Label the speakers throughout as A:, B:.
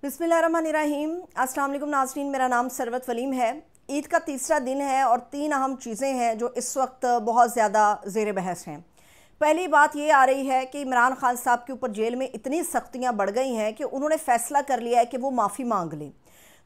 A: बिस्मिल्लाहिर्रहमानिर्रहीम। अस्सलाम वालेकुम नाज़रीन, मेरा नाम सरवत वलीम है। ईद का तीसरा दिन है और 3 अहम चीज़ें हैं जो इस वक्त बहुत ज़्यादा ज़ेर बहस हैं। पहली बात ये आ रही है कि इमरान खान साहब के ऊपर जेल में इतनी सख्तियाँ बढ़ गई हैं कि उन्होंने फ़ैसला कर लिया है कि वो माफ़ी मांग लें।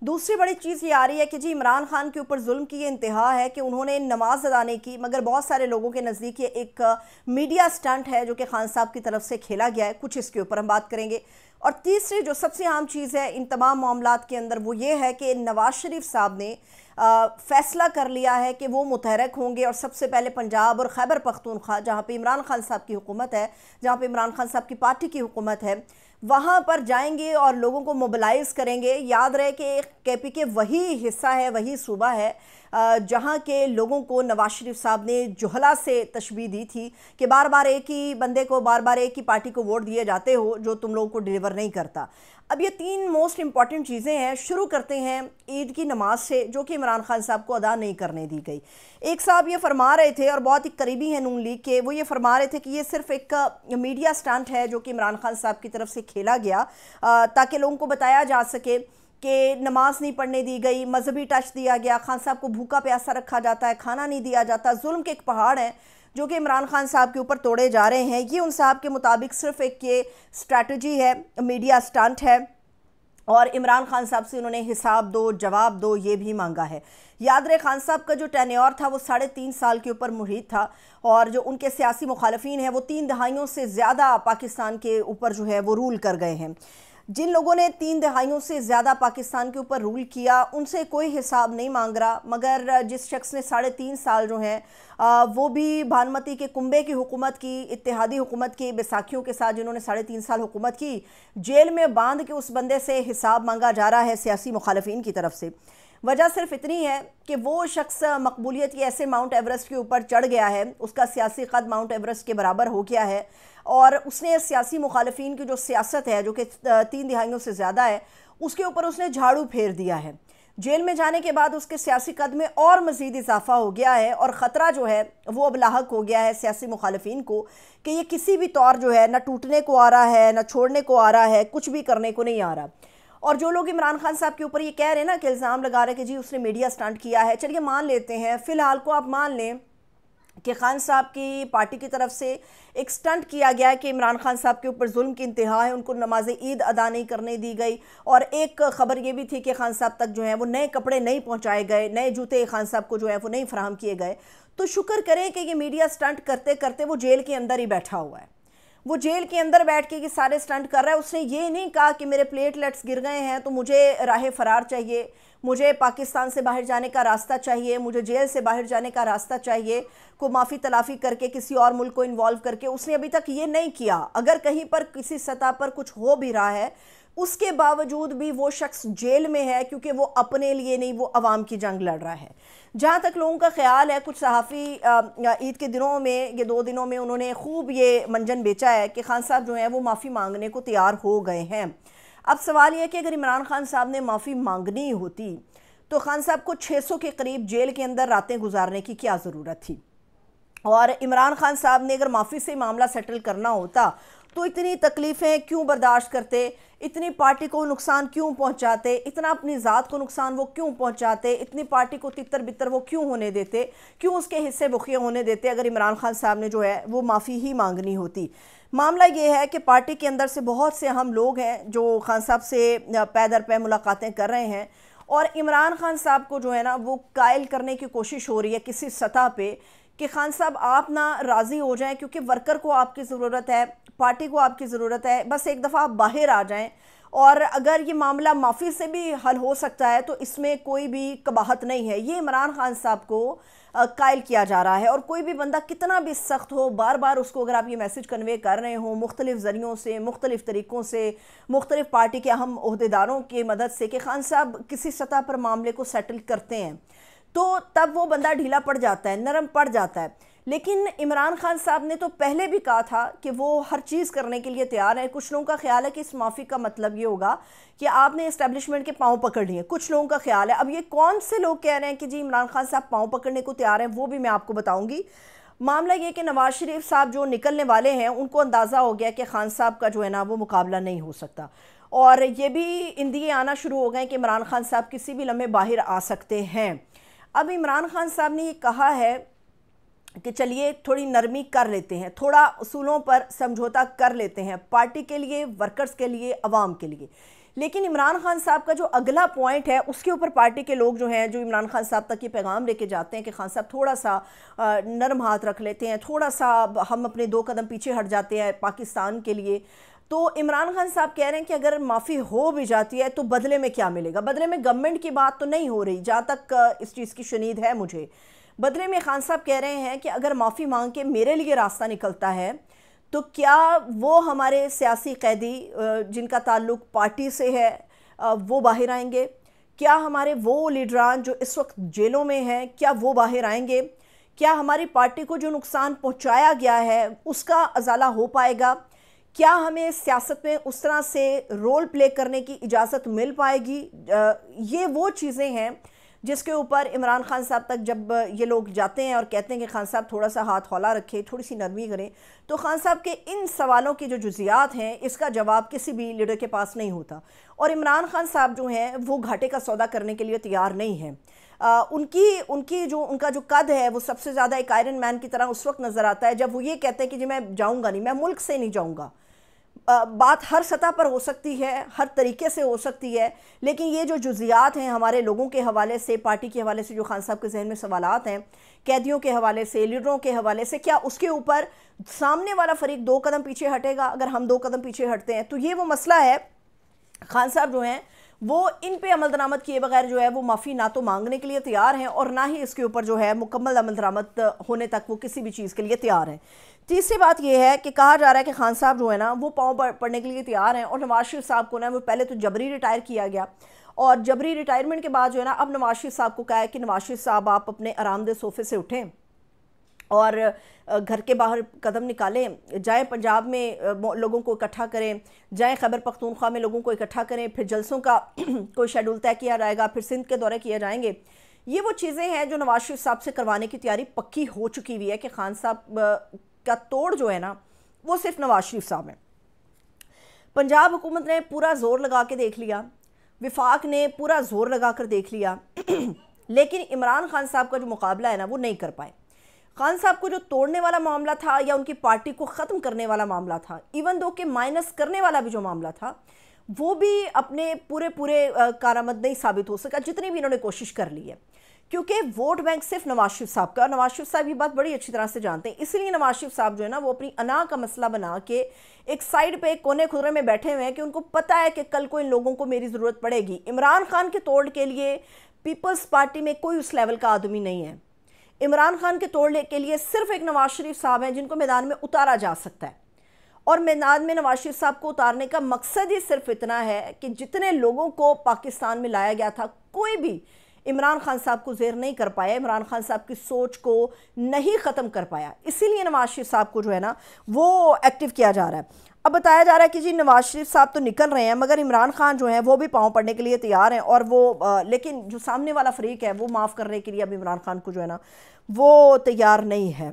A: दूसरी बड़ी चीज़ ये आ रही है कि जी इमरान खान के ऊपर जुल्म की ये इंतहा है कि उन्होंने नमाज अदा नहीं की, मगर बहुत सारे लोगों के नज़दीक ये एक मीडिया स्टंट है जो कि खान साहब की तरफ से खेला गया है। कुछ इसके ऊपर हम बात करेंगे। और तीसरी जो सबसे अहम चीज़ है इन तमाम मामलात के अंदर वो ये है कि नवाज शरीफ साहब ने फ़ैसला कर लिया है कि वो मुतहरक होंगे और सबसे पहले पंजाब और खैबर पख्तूनख्वा, जहाँ पे इमरान खान साहब की हुकूमत है, जहाँ पे इमरान खान साहब की पार्टी की हुकूमत है, वहाँ पर जाएंगे और लोगों को मोबिलाइज़ करेंगे। याद रहे कि KPK वही हिस्सा है, वही सूबा है जहाँ के लोगों को नवाज शरीफ साहब ने जुहला से तशबीह दी थी कि बार बार एक ही बंदे को, बार बार एक ही पार्टी को वोट दिए जाते हो जो तुम लोगों को डिलीवर नहीं करता। अब ये 3 मोस्ट इंपॉर्टेंट चीज़ें हैं। शुरू करते हैं ईद की नमाज से, जो कि इमरान खान साहब को अदा नहीं करने दी गई। एक साहब ये फरमा रहे थे और बहुत ही करीबी हैं नून लीग के, वो ये फरमा रहे थे कि ये सिर्फ एक मीडिया स्टंट है जो कि इमरान खान साहब की तरफ से खेला गया ताकि लोगों को बताया जा सके कि नमाज नहीं पढ़ने दी गई, मजहबी टच दिया गया, खान साहब को भूखा प्यासा रखा जाता है, खाना नहीं दिया जाता। जुल्म के एक पहाड़ है जो कि इमरान खान साहब के ऊपर तोड़े जा रहे हैं। ये उन साहब के मुताबिक सिर्फ एक ये स्ट्रैटेजी है, मीडिया स्टंट है और इमरान खान साहब से उन्होंने हिसाब दो, जवाब दो, ये भी मांगा है। याद रहे खान साहब का जो टेन्योर था वो 3.5 साल के ऊपर मुहित था और जो उनके सियासी मुखालफीन हैं वो 3 दहाइयों से ज़्यादा पाकिस्तान के ऊपर जो है वो रूल कर गए हैं। जिन लोगों ने 3 दहाइयों से ज़्यादा पाकिस्तान के ऊपर रूल किया उनसे कोई हिसाब नहीं मांग रहा, मगर जिस शख्स ने 3.5 साल जो हैं वो भी भानुमती के कुंबे की हुकूमत की, इत्तेहादी हुकूमत की, बैसाखियों के साथ जिन्होंने 3.5 साल हुकूमत की, जेल में बांध के उस बंदे से हिसाब मांगा जा रहा है सियासी मुखालफीन की तरफ से। वजह सिर्फ इतनी है कि वो शख्स मकबूलियत की ऐसे माउंट एवरेस्ट के ऊपर चढ़ गया है, उसका सियासी कद माउंट एवरेस्ट के बराबर हो गया है और उसने सियासी मुखालफीन की जो सियासत है जो कि 3 दहाइयों से ज़्यादा है उसके ऊपर उसने झाड़ू फेर दिया है। जेल में जाने के बाद उसके सियासी कद में और मज़ीद इजाफा हो गया है और ख़तरा जो है वो अब लाहक हो गया है सियासी मुखालफीन को कि ये किसी भी तौर जो है ना टूटने को आ रहा है, ना छोड़ने को आ रहा है, कुछ भी करने को नहीं आ रहा। और जो लोग इमरान खान साहब के ऊपर ये कह रहे हैं ना कि इल्ज़ाम लगा रहे हैं कि जी उसने मीडिया स्टंट किया है, चलिए मान लेते हैं, फ़िलहाल को आप मान लें कि खान साहब की पार्टी की तरफ से एक स्टंट किया गया है कि इमरान खान साहब के ऊपर जुल्म की इंतहा है, उनको नमाज ईद अदा नहीं करने दी गई और एक ख़बर ये भी थी कि खान साहब तक जो है वो नए कपड़े नहीं पहुंचाए गए, नए जूते खान साहब को जो है वो नहीं फराहम किए गए। तो शुक्र करें कि ये मीडिया स्टंट करते करते वो जेल के अंदर ही बैठा हुआ है। वो जेल के अंदर बैठ के ये सारे स्टंट कर रहा है। उसने ये नहीं कहा कि मेरे प्लेटलेट्स गिर गए हैं तो मुझे राह फरार चाहिए, मुझे पाकिस्तान से बाहर जाने का रास्ता चाहिए, मुझे जेल से बाहर जाने का रास्ता चाहिए, को माफ़ी तलाफ़ी करके किसी और मुल्क को इन्वॉल्व करके उसने अभी तक ये नहीं किया। अगर कहीं पर किसी सतह पर कुछ हो भी रहा है उसके बावजूद भी वो शख्स जेल में है क्योंकि वो अपने लिए नहीं, वो अवाम की जंग लड़ रहा है। जहाँ तक लोगों का ख्याल है, कुछ सहाफ़ी ईद के दिनों में, ये 2 दिनों में उन्होंने खूब ये मंजन बेचा है कि खान साहब जो हैं वो माफ़ी मांगने को तैयार हो गए हैं। अब सवाल ये है कि अगर इमरान खान साहब ने माफ़ी मांगनी होती तो खान साहब को 600 के करीब जेल के अंदर रातें गुजारने की क्या ज़रूरत थी। और इमरान खान साहब ने अगर माफ़ी से मामला सेटल करना होता तो इतनी तकलीफ़ें क्यों बर्दाश्त करते, इतनी पार्टी को नुकसान क्यों पहुंचाते, इतना अपनी ज़ात को नुकसान वो क्यों पहुंचाते, इतनी पार्टी को तितर बितर वो क्यों होने देते, क्यों उसके हिस्से बुखिए होने देते अगर इमरान खान साहब ने जो है वो माफ़ी ही मांगनी होती। मामला ये है कि पार्टी के अंदर से बहुत से अहम लोग हैं जो खान साहब से पै दर पै मुलाकातें कर रहे हैं और इमरान खान साहब को जो है ना वो कायल करने की कोशिश हो रही है किसी सतह पे कि खान साहब आप ना राज़ी हो जाएं क्योंकि वर्कर को आपकी ज़रूरत है, पार्टी को आपकी ज़रूरत है, बस एक दफ़ा आप बाहर आ जाएं। और अगर ये मामला माफ़ी से भी हल हो सकता है तो इसमें कोई भी कबाहत नहीं है। ये इमरान खान साहब को कायल किया जा रहा है और कोई भी बंदा कितना भी सख्त हो, बार बार उसको अगर आप ये मैसेज कन्वे कर रहे हो मुख्तलिफ़ ज़रियों से, मुख्तलिफ़ तरीक़ों से, मुख्तलिफ़ पार्टी के अहम ओहदेदारों की मदद से कि खान साहब किसी सतह पर मामले को सेटल करते हैं, तो तब वो बंदा ढीला पड़ जाता है, नरम पड़ जाता है। लेकिन इमरान खान साहब ने तो पहले भी कहा था कि वो हर चीज़ करने के लिए तैयार है। कुछ लोगों का ख्याल है कि इस माफ़ी का मतलब ये होगा कि आपने इस्टेब्लिशमेंट के पाँव पकड़ लिए, कुछ लोगों का ख्याल है। अब ये कौन से लोग कह रहे हैं कि जी इमरान खान साहब पाँव पकड़ने को तैयार हैं, वो भी मैं आपको बताऊँगी। मामला ये कि नवाज शरीफ साहब जो निकलने वाले हैं उनको अंदाज़ा हो गया कि खान साहब का जो है ना वो मुकाबला नहीं हो सकता اور یہ بھی اندیے آنا شروع ہو گئے کہ عمران خان صاحب کسی بھی لمحے باہر آ سکتے ہیں۔ اب عمران خان صاحب نے یہ کہا ہے کہ چلیے تھوڑی نرمی کر لیتے ہیں، تھوڑا اصولوں پر سمجھوتا کر لیتے ہیں، پارٹی کے لیے، ورکرز کے لیے، عوام کے لیے۔ لیکن عمران خان صاحب کا جو اگلا پوائنٹ ہے اس کے اوپر پارٹی کے لوگ جو ہیں، جو عمران خان صاحب تک یہ پیغام لے کے جاتے ہیں کہ خان صاحب تھوڑا سا نرم ہاتھ رکھ لیتے ہیں، تھوڑا سا ہم اپنے 2 قدم پیچھے ہٹ جاتے ہیں پاکستان کے لیے۔ تو عمران خان صاحب کہہ رہے ہیں کہ اگر معافی ہو بھی جاتی ہے تو بدلے میں کیا ملے گا؟ بدلے میں گورنمنٹ کی بات تو نہیں ہو رہی، جہاں تک اس چیز کی شنید ہے مجھے۔ بدلے میں خان صاحب کہہ رہے ہیں کہ اگر معافی مانگ کے میرے لیے راستہ نکلتا ہے تو کیا وہ ہمارے سیاسی قیدی جن کا تعلق پارٹی سے ہے وہ باہر آئیں گے؟ کیا ہمارے وہ لیڈران جو اس وقت جیلوں میں ہیں کیا وہ باہر آئیں گے؟ کیا ہماری پارٹی کو جو نقصان پہنچایا گیا ہے اس کا ازالہ ہو پائے گا؟ کیا ہمیں سیاست میں اس طرح سے رول پلے کرنے کی اجازت مل پائے گی؟ یہ وہ چیزیں ہیں جس کے اوپر عمران خان صاحب تک جب یہ لوگ جاتے ہیں اور کہتے ہیں کہ خان صاحب تھوڑا سا ہاتھ ہولا رکھے، تھوڑی سی نرمی کریں، تو خان صاحب کے ان سوالوں کی جو جزیات ہیں اس کا جواب کسی بھی لیڈر کے پاس نہیں ہوتا، اور عمران خان صاحب جو ہیں وہ گھاٹے کا سودا کرنے کے لیے تیار نہیں ہیں۔ ان کا جو قد ہے وہ سب سے زیادہ ایک آئرن مین کی طرح اس وقت نظر آتا ہے جب وہ یہ کہتے ہیں کہ جی میں جاؤں گا نہیں، میں ملک سے نہیں جاؤں گا۔ بات ہر سطح پر ہو سکتی ہے، ہر طریقے سے ہو سکتی ہے، لیکن یہ جو جزیات ہیں ہمارے لوگوں کے حوالے سے، پارٹی کے حوالے سے جو خان صاحب کے ذہن میں سوالات ہیں، قیدیوں کے حوالے سے، لیڈروں کے حوالے سے، کیا اس کے اوپر سامنے والا فریق 2 قدم پیچھے ہٹے گا؟ اگر ہم 2 قدم پیچھے ہٹتے ہیں تو یہ وہ مسئلہ ہے۔ خان صاحب جو ہیں وہ ان پہ عمل درآمد کیے بغیر جو ہے وہ معافی نہ تو مانگنے کے لیے تیار ہیں اور نہ ہی اس کے اوپر جو ہے مکمل عمل درآمد ہونے تک وہ کسی بھی چیز کے لیے تیار ہیں۔ تیسری بات یہ ہے کہ کہا جا رہا ہے کہ خان صاحب جو ہے نا وہ پاؤں پڑنے کے لیے تیار ہیں، اور نواز شریف صاحب کو نا وہ پہلے تو جبری ریٹائر کیا گیا، اور جبری ریٹائرمنٹ کے بعد جو ہے نا اب نواز شریف صاحب کو کہا ہے کہ نواز شریف صاحب آپ اپنے آرام دہ صوفے سے اٹھیں اور گھر کے باہر قدم نکالیں، جائیں پنجاب میں لوگوں کو اکٹھا کریں، جائیں خیبر پختونخوا میں لوگوں کو اکٹھا کریں، پھر جلسوں کا کوئی شیڈول طے کیا جائے گا، پھر سندھ کے دورے کیے جائیں گے۔ یہ وہ چیزیں ہیں جو نواز شریف صاحب سے کروانے کی تیاری پکی ہو چکی ہوئی ہے کہ خان صاحب کا توڑ جو ہے نا وہ صرف نواز شریف صاحب ہیں۔ پنجاب حکومت نے پورا زور لگا کے دیکھ لیا، وفاق نے پورا زور لگا کر دیکھ لیا، لیکن عمران خان صاحب کا جو مقابلہ ہے نا وہ نہیں کر پائے۔ خان صاحب کو جو توڑنے والا معاملہ تھا یا ان کی پارٹی کو ختم کرنے والا معاملہ تھا، ایون دو کہ مائنس کرنے والا بھی جو معاملہ تھا، وہ بھی اپنے پورے کارآمد نہیں ثابت ہو سکا جتنی بھی انہوں نے کوشش کر لی ہے، کیونکہ ووٹ بینک صرف نواز شریف صاحب کا، نواز شریف صاحب یہ بات بڑی اچھی طرح سے جانتے ہیں، اس لیے نواز شریف صاحب جو ہے نا وہ اپنی انا کا مسئلہ بنا کے ایک سائیڈ پہ ایک کونے کھدرے میں بیٹھے ہوئے ہیں کہ ان کو پتہ ہے کہ کل کو ان لوگوں کو میری ضرورت پڑے گی۔ عمران خان کے توڑ کے لیے پیپلز پارٹی میں کوئی اس لیول کا آدمی نہیں ہے۔ عمران خان کے توڑنے کے لیے صرف ایک نواز شریف صاحب ہیں جن کو میدان میں اتارا جا سکتا ہے، اور میدان میں نواز شریف صاحب کو اتارنے کا مقصد ہی صرف اتنا ہے کہ جتنے لوگوں کو پاکستان میں لایا گیا تھا کوئی بھی عمران خان صاحب کو زیر نہیں کر پایا، عمران خان صاحب کی سوچ کو نہیں ختم کر پایا، اسی لیے نواز شریف صاحب کو جو ہے نا وہ ایکٹیو کیا جا رہا ہے۔ اب بتایا جا رہا ہے کہ جی نواز شریف صاحب تو نکل رہے ہیں مگر عمران خان جو ہیں وہ بھی پاؤں پڑنے کے لیے تیار ہیں، اور وہ لیکن جو سامنے والا فریق ہے وہ معاف کرنے کے لیے اب عمران خان کو جو ہے نا وہ تیار نہیں ہے۔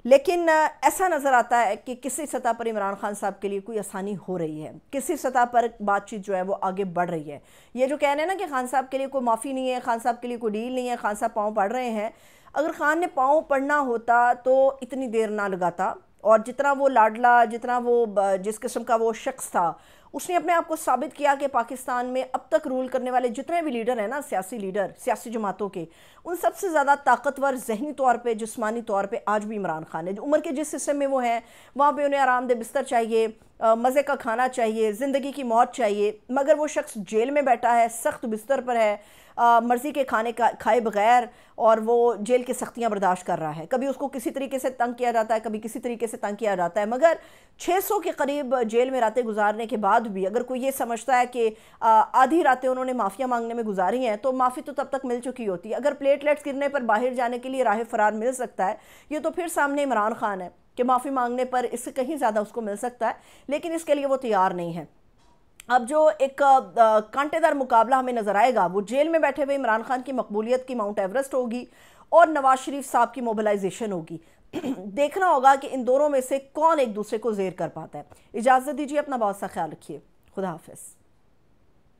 A: لیکن ایسا نظر آتا ہے کہ کسی سطح پر عمران خان صاحب کے لیے کوئی آسانی ہو رہی ہے، کسی سطح پر بات چیت جو ہے وہ آگے بڑھ رہی ہے۔ یہ جو کہنے ہیں نا کہ خان صاحب کے لیے کوئی معافی نہیں ہے، خان صاحب کے لیے کوئی ڈیل نہیں ہے، خان صاحب پاؤں پڑ رہے ہیں، اگر خان نے پاؤں پڑنا ہوتا تو اتنی دیر نہ لگاتا، اور جتنا وہ لاڈلا، جتنا وہ جس قسم کا وہ شخص تھا، اس نے اپنے آپ کو ثابت کیا کہ پاکستان میں اب تک رول کرنے والے جتنے بھی لیڈر ہیں نا، سیاسی لیڈر، سیاسی جماعتوں کے، ان سب سے زیادہ طاقتور ذہنی طور پہ، جسمانی طور پہ آج بھی عمران خان ہے۔ جو عمر کے جس حصے میں وہ ہیں وہاں پہ انہیں آرام دہ بستر چاہیے، مزے کا کھانا چاہیے، زندگی کی موت چاہیے، مگر وہ شخص جیل میں بیٹھا ہے، سخت بستر پر ہے، مرضی کے کھانے کھائے بغیر، اور وہ جیل کی سختیاں برداشت کر رہا ہے۔ کبھی اس کو کسی طریقے سے تنگ کیا جاتا ہے، کبھی کسی طریقے سے تنگ کیا جاتا ہے، مگر 600 کے قریب جیل میں راتیں گزارنے کے بعد بھی اگر کوئی یہ سمجھتا ہے کہ آدھی راتیں انہوں نے معافیاں مانگنے میں گزاری ہیں تو معافی تو تب تک مل چکی ہوتی ہے۔ اگر پلیٹلیٹس گرنے پر باہر جانے کے لیے راہ فرار مل سکتا ہے، یہ تو پھر سامنے عمران خان ہے کہ معافی مانگنے پر اس سے کہیں زیادہ اس کو مل سکتا ہے، لیکن اس کے لیے وہ تیار نہیں ہے۔ اب جو ایک کانٹے دار مقابلہ ہمیں نظر آئے گا وہ جیل میں بیٹھے ہوئے عمران خان کی مقبولیت کی ماؤنٹ ایورسٹ ہوگی اور نواز شریف صاحب کی موبلائزیشن ہوگی۔ دیکھنا ہوگا کہ ان دونوں میں سے کون ایک دوسرے کو زیر کر پاتا ہے۔ اجازت دیجیے، اپنا بہت سا خیال رکھیے، خدا حافظ۔